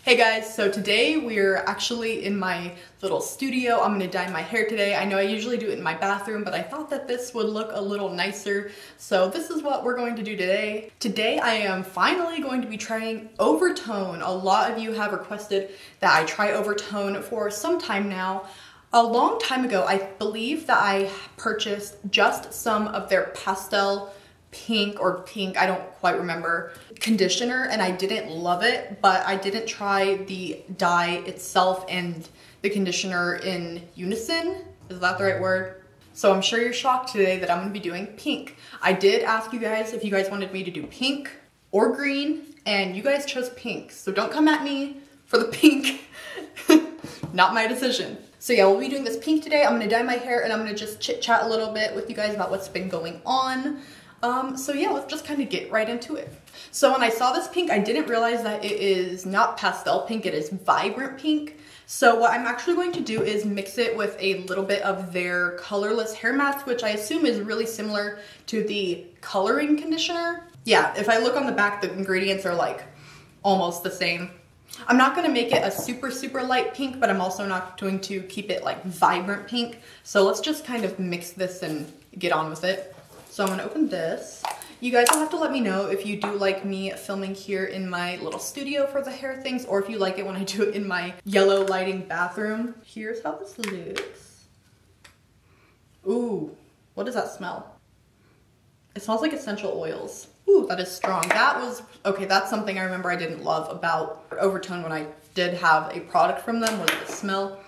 Hey guys, so today we're actually in my little studio. I'm gonna dye my hair today. I know I usually do it in my bathroom, but I thought that this would look a little nicer. So this is what we're going to do today. Today I am finally going to be trying Overtone. A lot of you have requested that I try Overtone for some time now. A long time ago, I believe that I purchased just some of their pastel pink, I don't quite remember, conditioner, and I didn't love it, but I didn't try the dye itself and the conditioner in unison. Is that the right word? So I'm sure you're shocked today that I'm gonna be doing pink. I did ask you guys if you guys wanted me to do pink or green, and you guys chose pink, so don't come at me for the pink. Not my decision. So yeah, we'll be doing this pink today. I'm gonna dye my hair and I'm gonna just chit chat a little bit with you guys about what's been going on. So yeah, let's just kind of get right into it. So when I saw this pink, I didn't realize that it is not pastel pink, it is vibrant pink. So what I'm actually going to do is mix it with a little bit of their Colorless hair mask, which I assume is really similar to the coloring conditioner. Yeah, if I look on the back, the ingredients are like almost the same. I'm not gonna make it a super light pink, but I'm also not going to keep it like vibrant pink. So let's just kind of mix this and get on with it. So I'm gonna open this. You guys will have to let me know if you do like me filming here in my little studio for the hair things, or if you like it when I do it in my yellow lighting bathroom. Here's how this looks. Ooh, what does that smell? It smells like essential oils. Ooh, that is strong. That was, okay, that's something I remember I didn't love about Overtone when I did have a product from them, was the smell.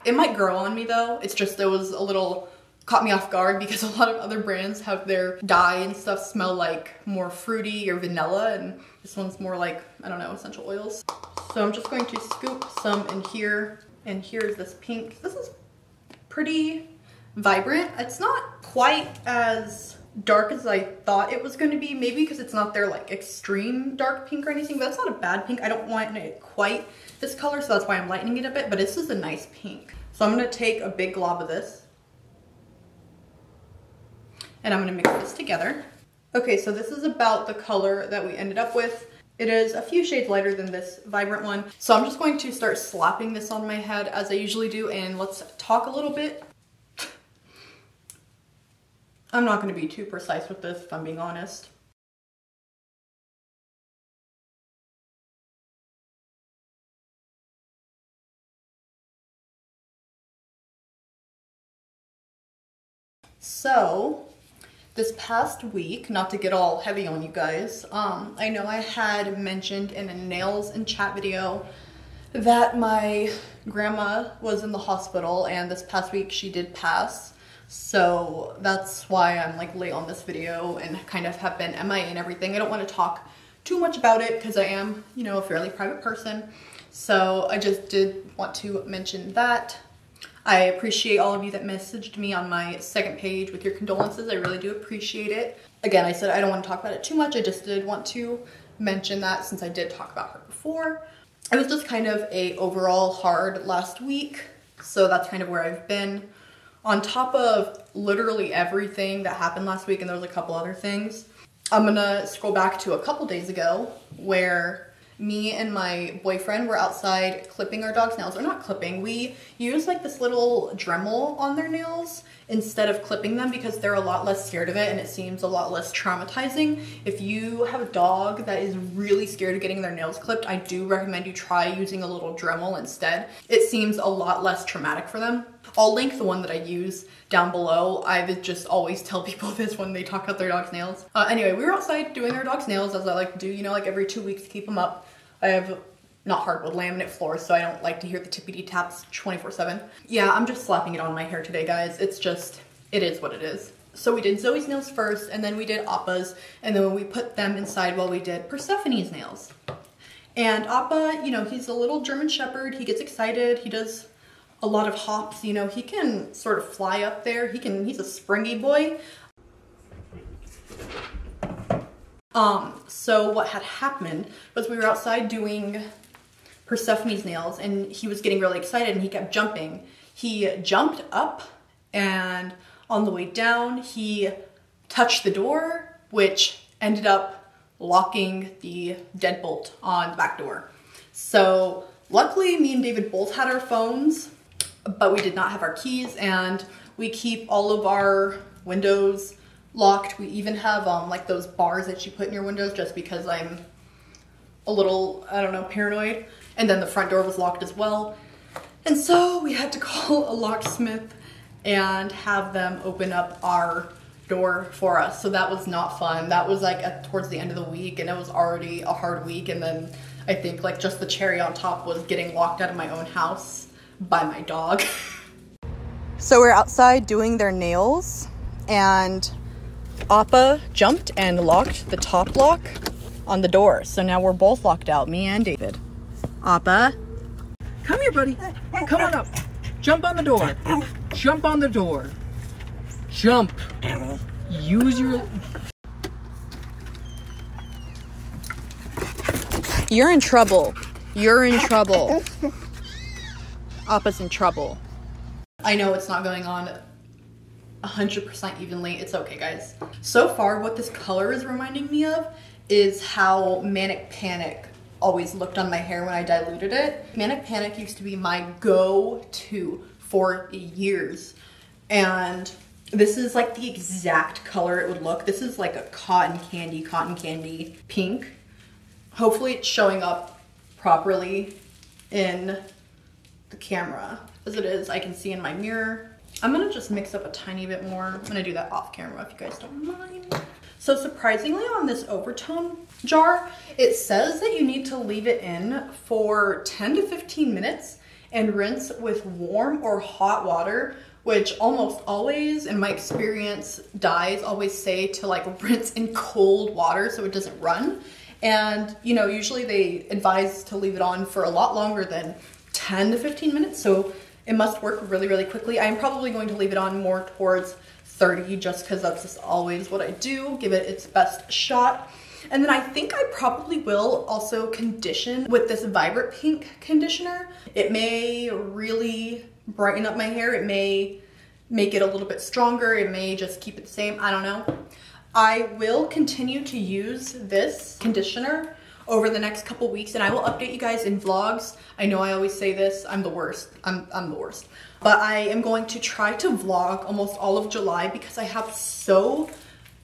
It might grow on me though. It's just, it was a little, caught me off guard because a lot of other brands have their dye and stuff smell like more fruity or vanilla, and this one's more like, I don't know, essential oils. So I'm just going to scoop some in here, and here's this pink. This is pretty vibrant. It's not quite as dark as I thought it was going to be, maybe because it's not their like extreme dark pink or anything, but that's not a bad pink. I don't want it quite this color, so that's why I'm lightening it a bit, but this is a nice pink. So I'm going to take a big glob of this, and I'm gonna mix this together. Okay, so this is about the color that we ended up with. It is a few shades lighter than this vibrant one. So I'm just going to start slapping this on my head as I usually do, and let's talk a little bit. I'm not gonna be too precise with this if I'm being honest. So, this past week, not to get all heavy on you guys, I know I had mentioned in a nails and chat video that my grandma was in the hospital, and this past week she did pass. So that's why I'm like late on this video and kind of have been MIA and everything. I don't want to talk too much about it because I am, you know, a fairly private person. So I just did want to mention that. I appreciate all of you that messaged me on my second page with your condolences. I really do appreciate it. Again, I said I don't want to talk about it too much. I just did want to mention that since I did talk about her before. It was just kind of a overall hard last week. So that's kind of where I've been. On top of literally everything that happened last week, and there was a couple other things, I'm gonna scroll back to a couple days ago where me and my boyfriend were outside clipping our dog's nails. Or not clipping, we use like this little Dremel on their nails instead of clipping them because they're a lot less scared of it and it seems a lot less traumatizing. If you have a dog that is really scared of getting their nails clipped, I do recommend you try using a little Dremel instead. It seems a lot less traumatic for them. I'll link the one that I use down below. I would just always tell people this when they talk about their dog's nails. Anyway, we were outside doing our dog's nails, as I like to do, you know, like every 2 weeks to keep them up. I have not hardwood, laminate floors, so I don't like to hear the tippity taps 24/7. Yeah, I'm just slapping it on my hair today, guys. It's just, it is what it is. So we did Zoe's nails first, and then we did Appa's, and then we put them inside while we did Persephone's nails. And Appa, you know, he's a little German Shepherd. He gets excited. He does a lot of hops, you know. He can sort of fly up there. He's a springy boy. So what had happened was we were outside doing Persephone's nails, and he was getting really excited and he kept jumping. He jumped up, and on the way down, he touched the door, which ended up locking the deadbolt on the back door. So luckily me and David both had our phones, but we did not have our keys, and we keep all of our windows locked. We even have like those bars that you put in your windows just because I'm a little, I don't know, paranoid. And then the front door was locked as well. And so we had to call a locksmith and have them open up our door for us. So that was not fun. That was like towards the end of the week, and it was already a hard week. And then I think like just the cherry on top was getting locked out of my own house by my dog. So we're outside doing their nails, and Appa jumped and locked the top lock on the door. So now we're both locked out, me and David. Appa. Come here, buddy. Come on up. Jump on the door. Jump on the door. Jump. Use your... You're in trouble. You're in trouble. Appa's in trouble. I know it's not going on 100% evenly. It's okay, guys. So far, what this color is reminding me of is how Manic Panic always looked on my hair when I diluted it. Manic Panic used to be my go-to for years. And this is like the exact color it would look. This is like a cotton candy pink. Hopefully it's showing up properly in the camera. As it is, I can see in my mirror. I'm gonna just mix up a tiny bit more. I'm gonna do that off camera if you guys don't mind. So surprisingly on this Overtone jar, it says that you need to leave it in for 10 to 15 minutes and rinse with warm or hot water, which almost always, in my experience, dyes always say to like rinse in cold water so it doesn't run. And you know, usually they advise to leave it on for a lot longer than 10 to 15 minutes. So it must work really, really quickly. I'm probably going to leave it on more towards 30 just because that's just always what I do. Give it its best shot. And then I think I probably will also condition with this Vibrant Pink conditioner. It may really brighten up my hair. It may make it a little bit stronger. It may just keep it the same. I don't know. I will continue to use this conditioner over the next couple weeks, and I will update you guys in vlogs. I know I always say this, I'm the worst. I'm the worst. But I am going to try to vlog almost all of July because I have so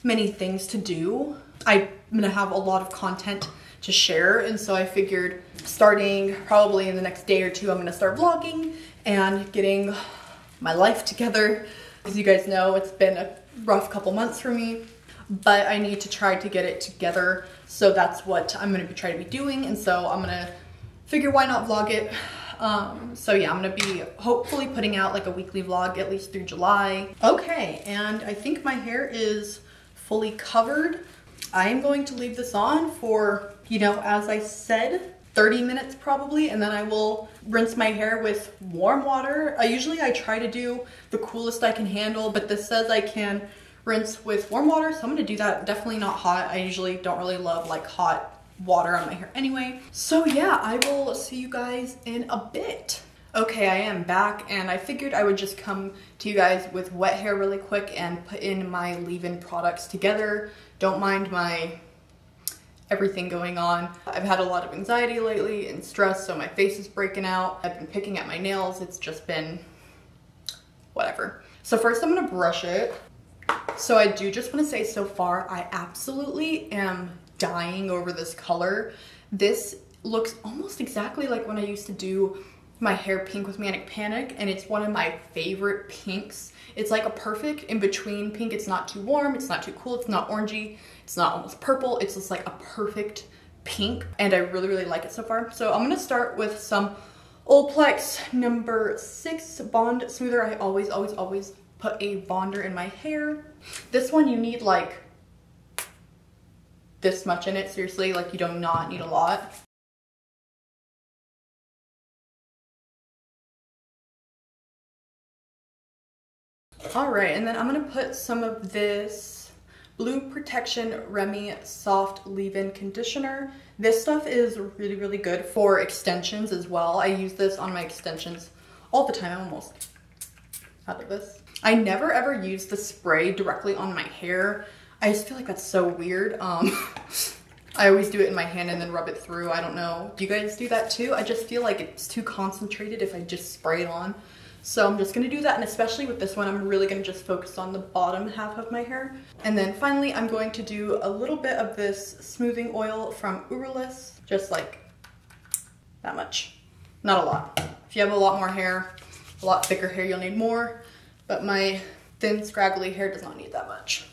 many things to do. I'm gonna have a lot of content to share, and so I figured starting probably in the next day or two, I'm gonna start vlogging and getting my life together. As you guys know, it's been a rough couple months for me, but I need to try to get it together. So that's what I'm gonna try to be doing. And so I'm gonna figure why not vlog it. So yeah, I'm gonna be hopefully putting out like a weekly vlog at least through July. Okay, and I think my hair is fully covered. I'm going to leave this on for, you know, as I said, 30 minutes probably, and then I will rinse my hair with warm water. I try to do the coolest I can handle, but this says I can rinse with warm water, so I'm gonna do that. Definitely not hot. I usually don't really love like hot water on my hair anyway. So yeah, I will see you guys in a bit. Okay, I am back, and I figured I would just come to you guys with wet hair really quick and put in my leave-in products together. Don't mind my everything going on. I've had a lot of anxiety lately and stress, so my face is breaking out. I've been picking at my nails. It's just been whatever. So first I'm gonna brush it. So I do just want to say, so far I absolutely am dying over this color. This looks almost exactly like when I used to do my hair pink with Manic Panic, and it's one of my favorite pinks. It's like a perfect in-between pink. It's not too warm, it's not too cool, it's not orangey, it's not almost purple. It's just like a perfect pink, and I really, really like it so far. So I'm gonna start with some Olaplex number 6 Bond Smoother. I always put a bonder in my hair. This one you need like this much in it, seriously, like you do not need a lot. All right, and then I'm gonna put some of this Blue Protection Remmy Soft Leave-In Conditioner. This stuff is really, really good for extensions as well. I use this on my extensions all the time. I'm almost out of this. I never ever use the spray directly on my hair. I just feel like that's so weird. I always do it in my hand and then rub it through. I don't know. Do you guys do that too? I just feel like it's too concentrated if I just spray it on. So I'm just gonna do that, and especially with this one, I'm really gonna just focus on the bottom half of my hair. And then finally, I'm going to do a little bit of this smoothing oil from Colorless, just like that much. Not a lot. If you have a lot more hair, a lot thicker hair, you'll need more, but my thin, scraggly hair does not need that much.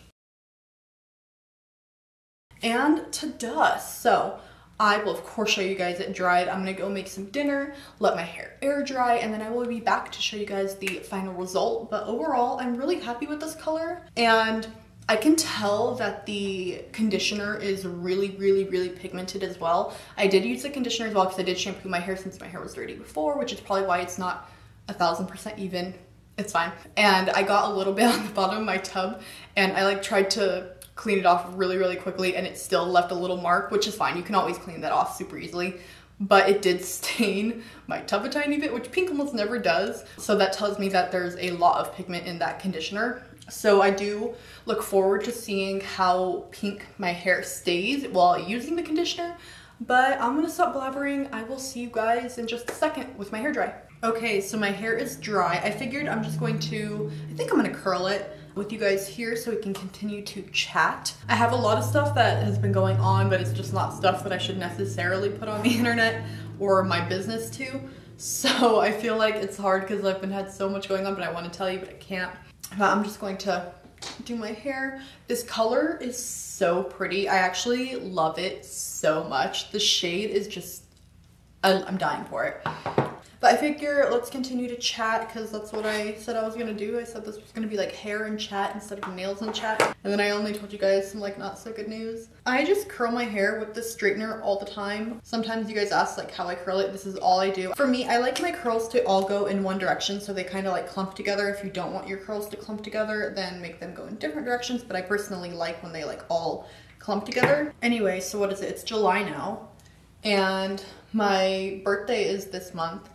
And to dust. So I will of course show you guys it dried. I'm gonna go make some dinner, let my hair air dry, and then I will be back to show you guys the final result. But overall, I'm really happy with this color, and I can tell that the conditioner is really, really, really pigmented as well. I did use the conditioner as well because I did shampoo my hair since my hair was dirty before, which is probably why it's not 1000% even. It's fine. And I got a little bit on the bottom of my tub, and I like tried to clean it off really, really quickly, and it still left a little mark, which is fine. You can always clean that off super easily. But it did stain my tub a tiny bit, which pink almost never does. So that tells me that there's a lot of pigment in that conditioner. So I do look forward to seeing how pink my hair stays while using the conditioner. But I'm gonna stop blabbering. I will see you guys in just a second with my hair dry. Okay, so my hair is dry. I figured I'm just going to, I think I'm gonna curl it with you guys here so we can continue to chat. I have a lot of stuff that has been going on, but it's just not stuff that I should necessarily put on the internet or my business too. So I feel like it's hard because I've had so much going on, but I want to tell you, but I can't. But I'm just going to do my hair. This color is so pretty. I actually love it so much. The shade is just, I'm dying for it. But I figure let's continue to chat because that's what I said I was gonna do. I said this was gonna be like hair and chat instead of nails and chat. And then I only told you guys some like not so good news. I just curl my hair with the straightener all the time. Sometimes you guys ask like how I curl it. This is all I do. For me, I like my curls to all go in one direction so they kind of like clump together. If you don't want your curls to clump together, then make them go in different directions. But I personally like when they like all clump together. Anyway, so what is it? It's July now. And my birthday is this month.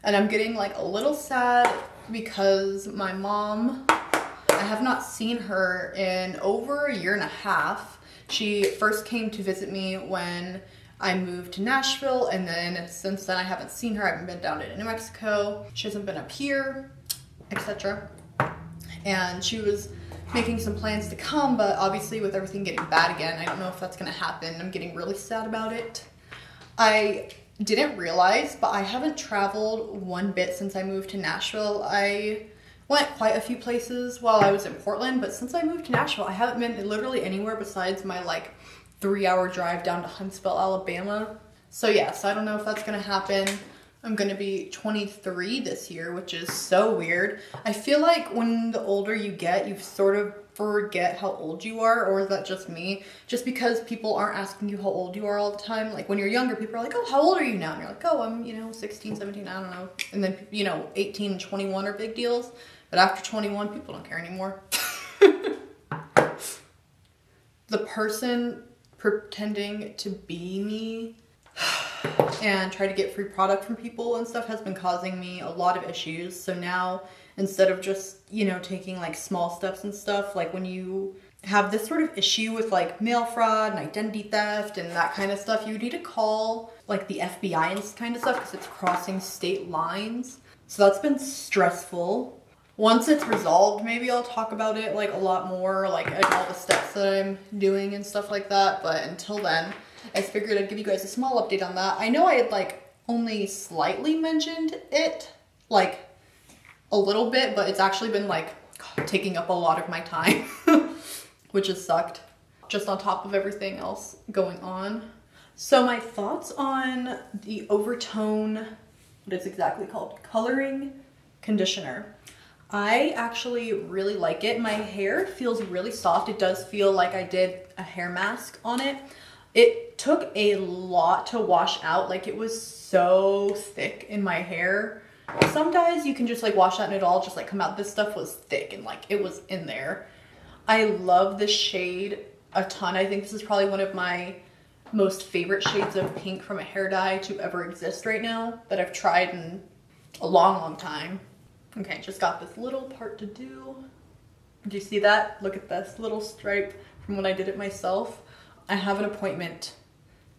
And I'm getting like a little sad because my mom, I have not seen her in over a year and a half. She first came to visit me when I moved to Nashville, and then since then I haven't seen her. I haven't been down to New Mexico. She hasn't been up here, etc. And she was making some plans to come, but obviously with everything getting bad again, I don't know if that's gonna happen. I'm getting really sad about it. I didn't realize, but I haven't traveled one bit since I moved to Nashville. I went quite a few places while I was in Portland, but since I moved to Nashville, I haven't been literally anywhere besides my like 3-hour drive down to Huntsville, Alabama. So yeah, so I don't know if that's gonna happen. I'm gonna be 23 this year, which is so weird. I feel like when the older you get, you sort of forget how old you are, or is that just me? Just because people aren't asking you how old you are all the time. Like when you're younger, people are like, oh, how old are you now? And you're like, oh, I'm, 16, 17, I don't know. And then, 18 and 21 are big deals. But after 21, people don't care anymore. The person pretending to be me and try to get free product from people and stuff has been causing me a lot of issues. So now, instead of just, taking like small steps and stuff, like when you have this sort of issue with like mail fraud and identity theft and that kind of stuff, you need to call like the FBI and kind of stuff because it's crossing state lines. So that's been stressful. Once it's resolved, maybe I'll talk about it like a lot more, like all the steps that I'm doing and stuff like that. But until then, I figured I'd give you guys a small update on that. I know I had like only slightly mentioned it, like a little bit, but it's actually been like taking up a lot of my time, which has sucked, just on top of everything else going on. So my thoughts on the Overtone, what it's exactly called, coloring conditioner. I actually really like it. My hair feels really soft. It does feel like I did a hair mask on it. It took a lot to wash out. Like it was so thick in my hair. Some dyes you can just like wash out and it all just like come out. This stuff was thick and like it was in there. I love this shade a ton. I think this is probably one of my most favorite shades of pink from a hair dye to ever exist right now that I've tried in a long, long time. Okay, just got this little part to do. Do you see that? Look at this little stripe from when I did it myself. I have an appointment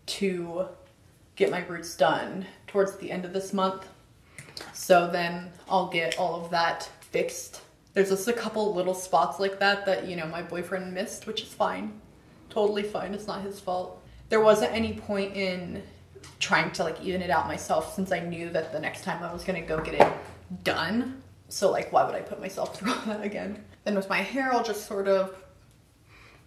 to get my roots done towards the end of this month. So then I'll get all of that fixed. There's just a couple little spots like that, you know, my boyfriend missed, which is fine. Totally fine, it's not his fault. There wasn't any point in trying to like even it out myself since I knew that the next time I was gonna go get it done. So like, why would I put myself through all that again? Then with my hair, I'll just sort of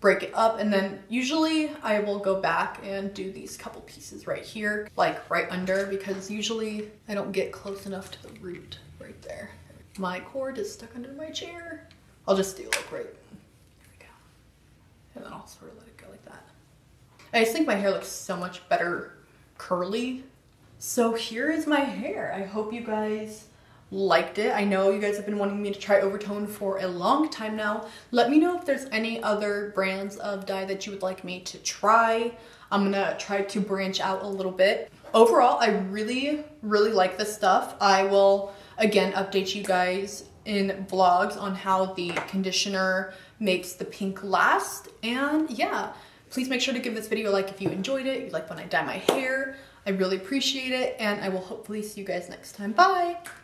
break it up, and then usually I will go back and do these couple pieces right here, like right under, because usually I don't get close enough to the root right there. My cord is stuck under my chair. I'll just do like right, here we go. And then I'll sort of let it go like that. I just think my hair looks so much better curly. So here is my hair. I hope you guys liked it. I know you guys have been wanting me to try Overtone for a long time now. Let me know if there's any other brands of dye that you would like me to try. I'm gonna try to branch out a little bit. Overall, I really like this stuff. I will again update you guys in vlogs on how the conditioner makes the pink last. And yeah, please make sure to give this video a like if you enjoyed it. You like when I dye my hair. I really appreciate it, and I will hopefully see you guys next time. Bye!